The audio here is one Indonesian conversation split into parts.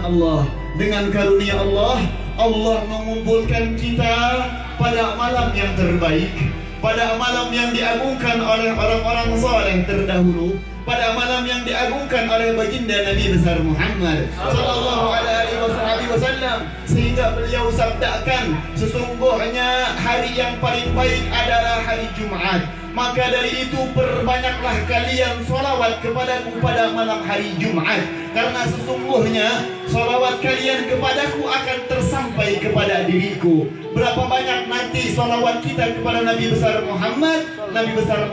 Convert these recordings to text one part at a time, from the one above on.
Allah, dengan karunia Allah, Allah mengumpulkan kita pada malam yang terbaik, pada malam yang diagungkan oleh orang-orang saleh terdahulu, pada malam yang diagungkan oleh baginda Nabi besar Muhammad sallallahu alaihi wasallam, sehingga beliau sabdakan, sesungguhnya hari yang paling baik adalah hari Jumat. Maka dari itu perbanyaklah kalian salawat kepadaku pada malam hari Jumat, karena sesungguhnya salawat kalian kepadaku akan tersampai kepada diriku. Berapa banyak nanti salawat kita kepada Nabi besar Muhammad, Nabi besar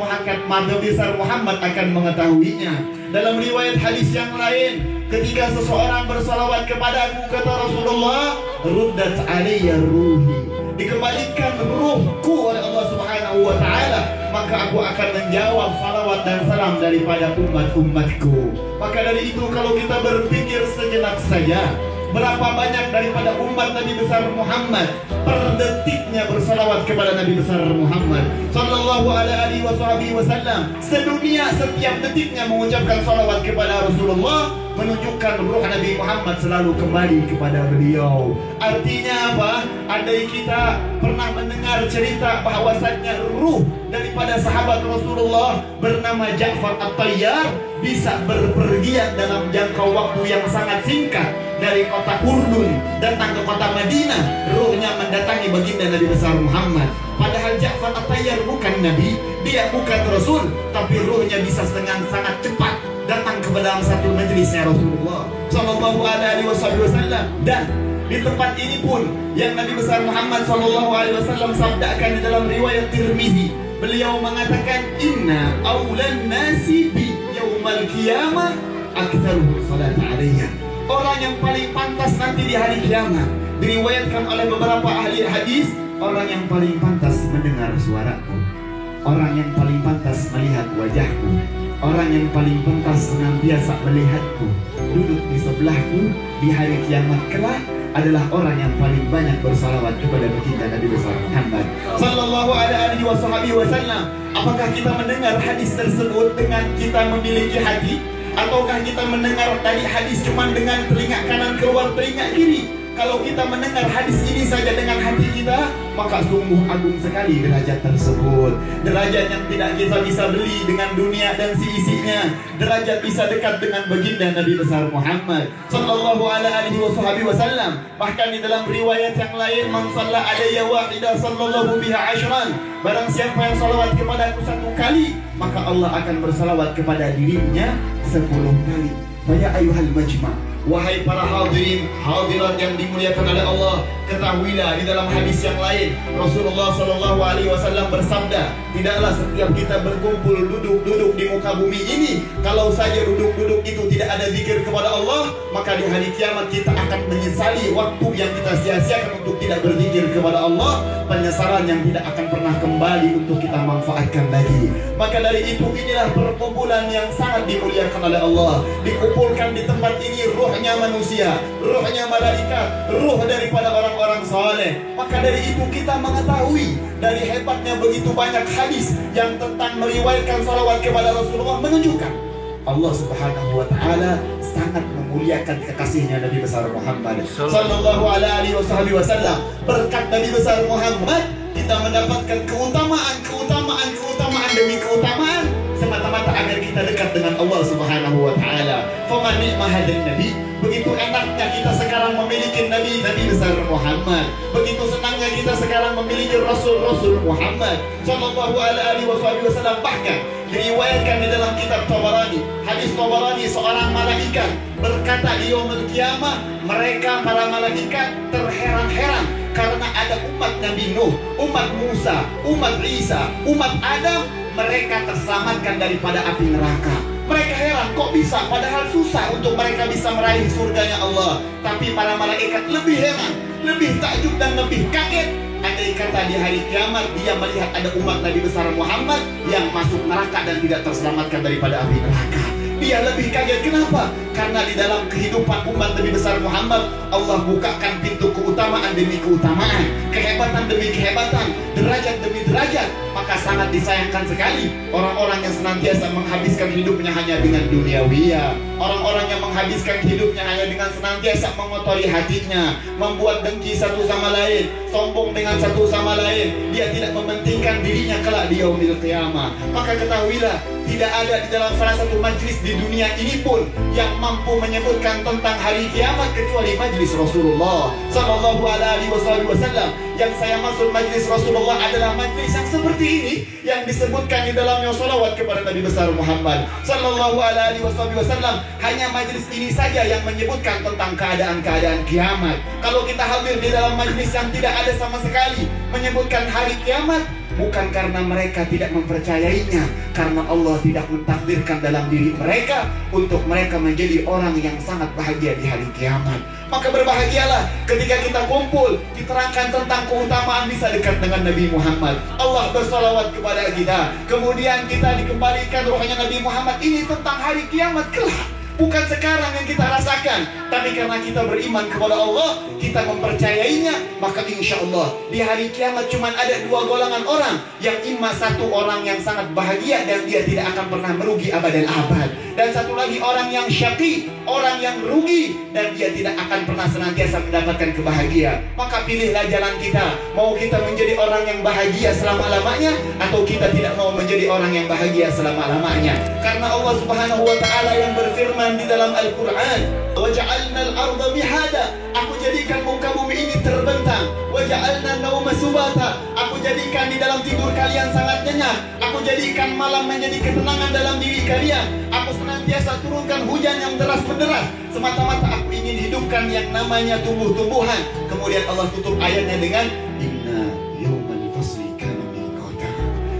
Muhammad akan mengetahuinya. Dalam riwayat hadis yang lain, ketika seseorang bersalawat kepadaku, kata Rasulullah, ruddat alayya ruhi, dikembalikan ruhku oleh Allah Subhanahu wa ta'ala, maka aku akan menjawab salawat dan salam daripada umat-umatku. Maka dari itu, kalau kita berpikir sejenak saja, berapa banyak daripada umat Nabi besar Muhammad per detiknya bersalawat kepada Nabi besar Muhammad sallallahu alaihi wasallam. Sedunia setiap detiknya mengucapkan salawat kepada Rasulullah, menunjukkan ruh Nabi Muhammad selalu kembali kepada beliau. Artinya apa? Andai kita pernah mendengar cerita bahwasannya ruh daripada sahabat Rasulullah bernama Ja'far At-Tayyar bisa berpergian dalam jangkau waktu yang sangat singkat dari kota Urdun datang ke kota Madinah, ruhnya mendatangi baginda Nabi besar Muhammad. Padahal Ja'far At-Tayyar bukan Nabi, dia bukan Rasul, tapi ruhnya bisa dengan sangat cepat datang ke dalam satu majelisnya Rasulullah sallallahu alaihi wasallam. Dan di tempat ini pun yang Nabi besar Muhammad sallallahu alaihi wasallam sabdakan di dalam riwayat Tirmizi, beliau mengatakan, inna awlan nasi bi yaumal qiyamah aktsaruhum salatan alayya. Orang yang paling pantas nanti di hari kiamat, diriwayatkan oleh beberapa ahli hadis, orang yang paling pantas mendengar suaraku, orang yang paling pantas melihat wajahku, orang yang paling pantas senantiasa melihatku, duduk di sebelahku di hari kiamat kelak adalah orang yang paling banyak bersalawat kepada baginda Nabi besar Muhammad sallallahu alaihi wasallam. Apakah kita mendengar hadis tersebut dengan kita memiliki hati, ataukah kita mendengar tadi hadis cuma dengan telinga kanan keluar telinga kiri? Kalau kita mendengar hadis ini saja dengan hati kita, maka sungguh agung sekali derajat tersebut. Derajat yang tidak kita bisa beli dengan dunia dan seisinya. Derajat bisa dekat dengan baginda Nabi besar Muhammad sallallahu alaihi wasallam. Bahkan di dalam riwayat yang lain, man shalla alayya wahidah sallallahu biha ashran. Barang siapa yang salawat kepadaku satu kali, maka Allah akan bersalawat kepada dirinya 10 kali. Faya ayuhal majma', wahai para hadirin hadirat yang dimuliakan oleh Allah, ketahuilah di dalam hadis yang lain Rasulullah sallallahu alaihi wasallam bersabda, tidaklah setiap kita berkumpul duduk-duduk di muka bumi ini, kalau saja duduk-duduk itu tidak ada zikir kepada Allah, maka di hari kiamat kita akan menyesali waktu yang kita sia-siakan untuk tidak berzikir kepada Allah, penyesalan yang tidak akan pernah kembali untuk kita manfaatkan lagi. Maka dari itu, inilah perkumpulan yang sangat dimuliakan oleh Allah. Dikumpulkan di tempat ini ruhnya manusia, ruhnya malaikat, ruh daripada orang-orang saleh. Maka dari itu kita mengetahui dari hebatnya begitu banyak hadis yang tentang meriwayatkan salawat kepada Rasulullah, menunjukkan Allah Subhanahu wa ta'ala sangat memuliakan kekasihnya Nabi besar Muhammad sallallahu alaihi wasallam. Berkat Nabi besar Muhammad kita mendapatkan keutamaan demi keutamaan, semata-mata agar kita dekat dengan Allah Subhanahu wa ta'ala. Faman ni'ma hadan nabi, begitu enaknya kita sekarang memiliki Nabi besar Muhammad, begitu senangnya kita sekarang memiliki Rasul Muhammad sallallahu alaihi wasallam. Bahkan diriwayatkan di dalam kitab Tabarani, hadis Tabarani, seorang malaikat berkata di yaumul qiyamah, mereka para malaikat terheran-heran karena ada umat Nabi Nuh, umat Musa, umat Isa, umat Adam, mereka terselamatkan daripada api neraka. Mereka heran, kok bisa? Padahal susah untuk mereka bisa meraih surganya Allah. Tapi para malaikat lebih heran, lebih takjub dan lebih kaget. Andai kata di hari kiamat dia melihat ada umat Nabi besar Muhammad yang masuk neraka dan tidak terselamatkan daripada api neraka, dia lebih kaget. Kenapa? Karena di dalam kehidupan umat Nabi besar Muhammad, Allah bukakan pintu keutamaan demi keutamaan, kehebatan demi kehebatan, derajat demi derajat. Maka sangat disayangkan sekali orang-orang yang senantiasa menghabiskan hidupnya hanya dengan duniawiyah, orang-orang yang menghabiskan hidupnya hanya dengan senantiasa mengotori hatinya, membuat dengki satu sama lain, sombong dengan satu sama lain. Dia tidak mementingkan dirinya kelak di yaumil qiyamah. Maka ketahuilah, tidak ada di dalam salah satu majlis di dunia ini pun yang mampu menyebutkan tentang hari kiamat kecuali majlis Rasulullah Sallallahu Alaihi Wasallam. Yang saya maksud majlis Rasulullah adalah majlis yang seperti ini, yang disebutkan di dalamnya salawat kepada Nabi besar Muhammad Sallallahu Alaihi Wasallam. Hanya majlis ini saja yang menyebutkan tentang keadaan-keadaan kiamat. Kalau kita hadir di dalam majlis yang tidak ada sama sekali menyebutkan hari kiamat, bukan karena mereka tidak mempercayainya, karena Allah tidak mentakdirkan dalam diri mereka untuk mereka menjadi orang yang sangat bahagia di hari kiamat. Maka berbahagialah ketika kita kumpul, diterangkan tentang keutamaan bisa dekat dengan Nabi Muhammad. Allah bersalawat kepada kita, kemudian kita dikembalikan rohnya Nabi Muhammad ini tentang hari kiamat kelak. Bukan sekarang yang kita rasakan, tapi karena kita beriman kepada Allah, kita mempercayainya, maka insya Allah di hari kiamat cuma ada dua golongan orang. Yang imma satu orang yang sangat bahagia dan dia tidak akan pernah merugi abadan abad, dan satu lagi orang yang syaqi, orang yang rugi dan dia tidak akan pernah senantiasa mendapatkan kebahagiaan. Maka pilihlah jalan kita, mau kita menjadi orang yang bahagia selama-lamanya atau kita tidak mau menjadi orang yang bahagia selama-lamanya. Karena Allah Subhanahu wa taala yang berfirman di dalam Al-Quran, waja'alna al-arda mihada, aku jadikan muka bumi ini terbentang, waja'alna nauma subata, aku jadikan di dalam tidur kalian sangat nyenyak, aku jadikan malam menjadi ketenangan dalam diri kalian, aku senantiasa turunkan hujan yang deras menderas, semata-mata aku ingin hidupkan yang namanya tumbuh-tumbuhan. Kemudian Allah tutup ayatnya dengan inna yawmal fasli kana miqata,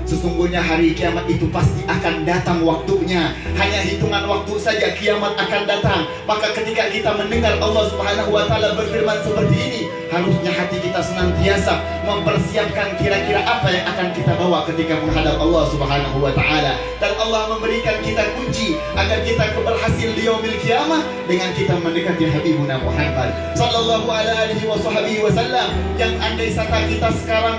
sesungguhnya hari kiamat itu pasti akan datang waktunya. Hanya hitungan waktu saja kiamat akan datang. Maka ketika kita mendengar Allah Subhanahu wa taala berfirman seperti ini, harusnya hati kita senantiasa mempersiapkan kira-kira apa yang akan kita bawa ketika menghadap Allah Subhanahu wa taala. Dan Allah memberikan kita kunci agar kita berhasil di yaumil kiamah dengan kita mendekati Habibuna Muhammad sallallahu alaihi wasallam. Yang andai kata kita sekarang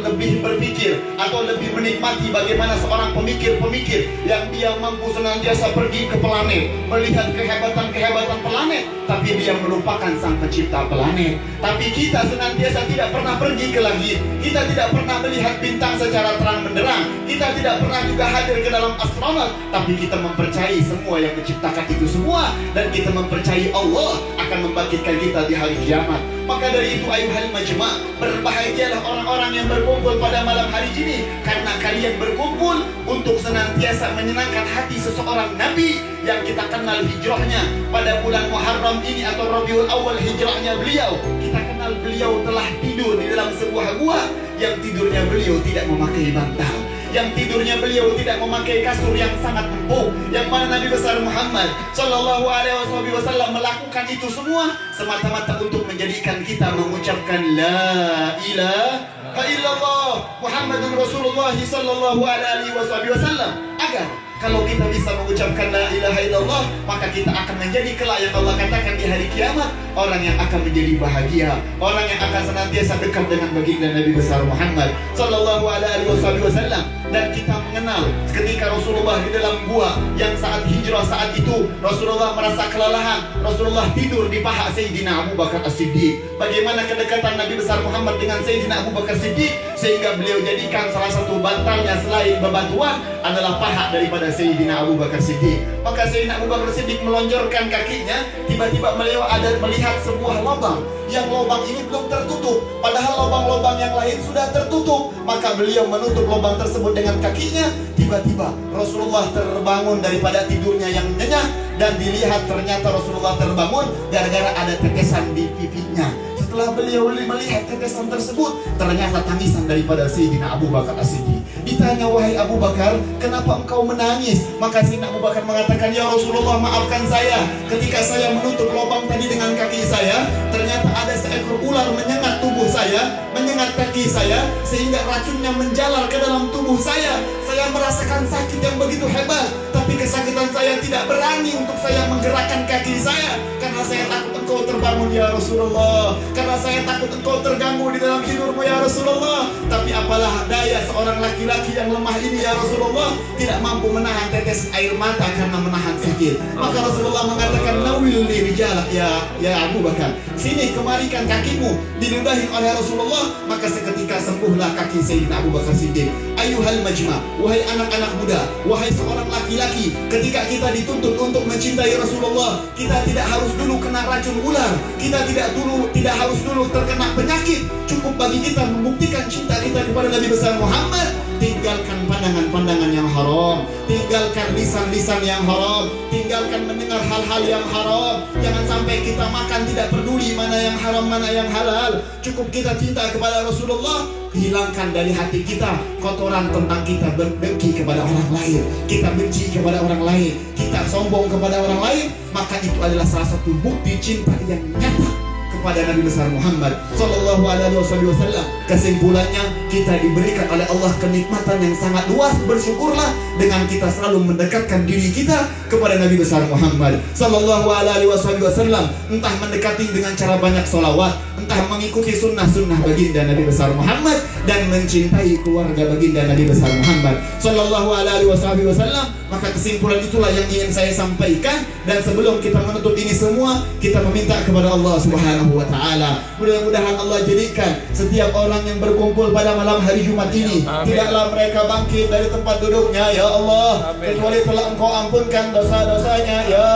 lebih berpikir atau lebih menikmati bagaimana seorang pemikir-pemikir yang dia mampu senantiasa pergi ke planet, melihat kehebatan-kehebatan planet, tapi dia melupakan sang pencipta planet. Tapi kita senantiasa tidak pernah pergi ke langit, kita tidak pernah melihat bintang secara terang benderang, kita tidak pernah juga hadir ke dalam astronot, tapi kita mempercayai semua yang menciptakan itu semua, dan kita mempercayai Allah akan membangkitkan kita di hari kiamat. Maka dari itu ayuhal majma', berbahagialah orang-orang yang berkumpul pada malam hari ini, karena kalian berkumpul untuk senantiasa menyenangkan hati seseorang Nabi yang kita kenal hijrahnya pada bulan Muharram ini atau Rabiul Awal hijrahnya beliau. Kita kenal beliau telah tidur di dalam sebuah gua yang tidurnya beliau tidak memakai bantal, yang tidurnya beliau tidak memakai kasur yang sangat empuk, yang mana Nabi besar Muhammad Sallallahu Alaihi Wasallam melakukan itu semua semata-mata untuk menjadikan kita mengucapkan la ilaha illallah Muhammadun Rasulullah Sallallahu Alaihi Wasallam, agar kalau kita bisa mengucapkan la ilaha illallah, maka kita akan menjadi kelak yang Allah katakan di hari kiamat, orang yang akan menjadi bahagia, orang yang akan senantiasa dekat dengan baginda Nabi besar Muhammad Sallallahu Alaihi Wasallam. Dan kita mengenal ketika Rasulullah di dalam gua yang saat hijrah saat itu Rasulullah merasa kelelahan, Rasulullah tidur di paha Sayyidina Abu Bakar As-Siddiq. Bagaimana kedekatan Nabi besar Muhammad dengan Sayyidina Abu Bakar Siddiq, sehingga beliau jadikan salah satu bantalnya selain bebatuan adalah paha daripada Sayyidina Abu Bakar Siddiq. Maka Sayyidina Abu Bakar Siddiq melonjorkan kakinya, tiba-tiba beliau ada melihat sebuah lubang, yang lubang ini belum tertutup, padahal lubang-lubang yang lain sudah tertutup. Maka beliau menutup lubang tersebut dengan kakinya. Tiba-tiba Rasulullah terbangun daripada tidurnya yang nyenyak, dan dilihat ternyata Rasulullah terbangun gara-gara ada tetesan di pipinya. Setelah beliau melihat tetesan tersebut, ternyata tangisan daripada Sayyidina Abu Bakar As-Siddiq. Ditanya, wahai Abu Bakar, kenapa engkau menangis? Maka Sayyidina Abu Bakar mengatakan, ya Rasulullah, maafkan saya. Ketika saya menutup lubang tadi dengan kaki saya, ternyata ada seekor ular menyengat tubuh saya, menyengat kaki saya, sehingga racunnya menjalar ke dalam tubuh saya. Saya merasakan sakit yang begitu hebat. Tapi kesakitan saya tidak berani untuk saya menggerakkan kaki saya, karena saya takut engkau terbangun ya Rasulullah, karena saya takut engkau terganggu di dalam tidurmu ya Rasulullah. Tapi apalah daya seorang laki-laki yang lemah ini ya Rasulullah, tidak mampu menahan tetes air mata karena menahan sakit. Maka Rasulullah mengatakan, nawil li rijalak ya Abu Bakar, sini kemarikan kakimu. Diludahi oleh Rasulullah, maka seketika sembuhlah kaki Sayyidina Abu Bakar Siddiq. Ayuhal majma', wahai anak-anak muda, wahai seorang laki-laki, ketika kita dituntut untuk mencintai Rasulullah, kita tidak harus dulu kena racun ular, kita tidak harus dulu terkena penyakit. Cukup bagi kita membuktikan cinta kita kepada Nabi besar Muhammad. Tinggalkan pandangan-pandangan yang haram, tinggalkan lisan-lisan yang haram, tinggalkan mendengar hal-hal yang haram. Jangan sampai kita makan tidak peduli mana yang haram, mana yang halal. Cukup kita cinta kepada Rasulullah, hilangkan dari hati kita kotoran tentang kita berdengki kepada orang lain, kita benci kepada orang lain, kita sombong kepada orang lain. Maka itu adalah salah satu bukti cinta yang nyata kepada Nabi besar Muhammad sallallahu alaihi wasallam. Kesimpulannya, kita diberikan oleh Allah kenikmatan yang sangat luas. Bersyukurlah dengan kita selalu mendekatkan diri kita kepada Nabi besar Muhammad sallallahu alaihi wasallam. Entah mendekati dengan cara banyak sholawat, entah mengikuti sunnah-sunnah baginda Nabi besar Muhammad, dan mencintai keluarga baginda Nabi besar Muhammad sallallahu alaihi wasallam. Maka kesimpulan itulah yang ingin saya sampaikan. Dan sebelum kita menutup ini semua, kita meminta kepada Allah Subhanahu wa ta'ala, mudah-mudahan Allah jadikan setiap orang yang berkumpul pada malam hari Jumat ini, tidaklah mereka bangkit dari tempat duduknya ya Allah, kecuali telah Engkau ampunkan dosa-dosanya ya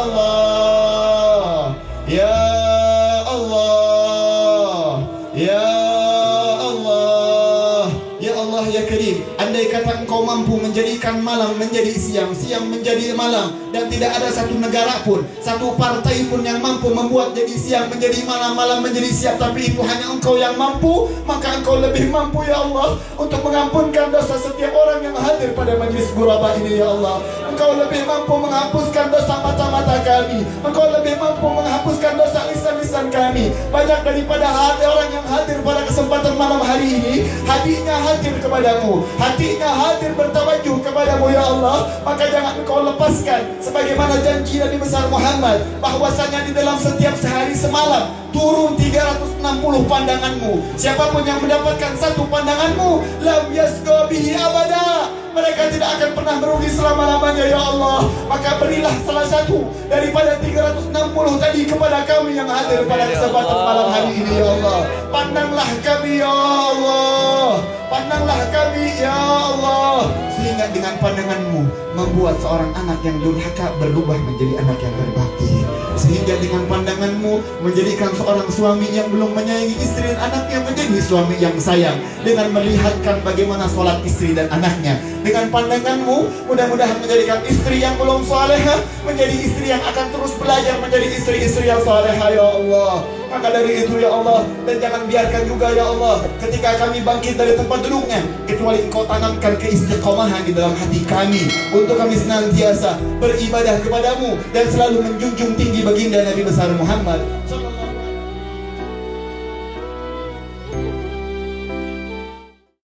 Allah, ya Allah, ya Allah, ya Allah ya Karim. Andai kata Engkau mampu menjadikan malam menjadi siang, siang menjadi malam, dan tidak ada satu negara pun, satu partai pun yang mampu membuat jadi siang menjadi malam, malam menjadi siang, tapi itu hanya Engkau yang mampu, maka Engkau lebih mampu ya Allah untuk mengampunkan dosa setiap orang yang hadir pada majlis ghuraba ini ya Allah. Engkau lebih mampu menghapuskan dosa mata-mata kami, Engkau lebih mampu menghapuskan dosa lisan-lisan kami. Banyak daripada orang yang hadir pada kesempatan malam hari ini, hatinya hadir kepadamu, hatinya hadir bertawajuh kepadamu ya Allah. Maka jangan Engkau lepaskan sebagaimana janji Nabi besar Muhammad, bahwasanya di dalam setiap sehari semalam turun 360 pandanganmu. Siapapun yang mendapatkan satu pandanganmu, lam yasqa bihi abada, mereka tidak akan pernah merugi selama-lamanya ya Allah. Maka berilah salah satu daripada 360 tadi kepada kami yang hadir pada kesempatan malam hari ini ya Allah. Pandanglah kami ya Allah, pandanglah kami ya Allah, sehingga dengan pandanganmu membuat seorang anak yang durhaka berubah menjadi anak yang berbakti, sehingga dengan pandanganmu menjadikan seorang suami yang belum menyayangi istri dan anaknya menjadi suami yang sayang, dengan melihatkan bagaimana sholat istri dan anaknya. Dengan pandanganmu mudah-mudahan menjadikan istri yang belum salehah menjadi istri yang akan terus belajar menjadi istri-istri yang salehah ya Allah. Maka dari itu ya Allah, dan jangan biarkan juga ya Allah ketika kami bangkit dari tempat duduknya, kecuali Engkau tanamkan keistiqomahan di dalam hati kami untuk kami senantiasa beribadah kepadamu dan selalu menjunjung tinggi baginda Nabi besar Muhammad sallallahu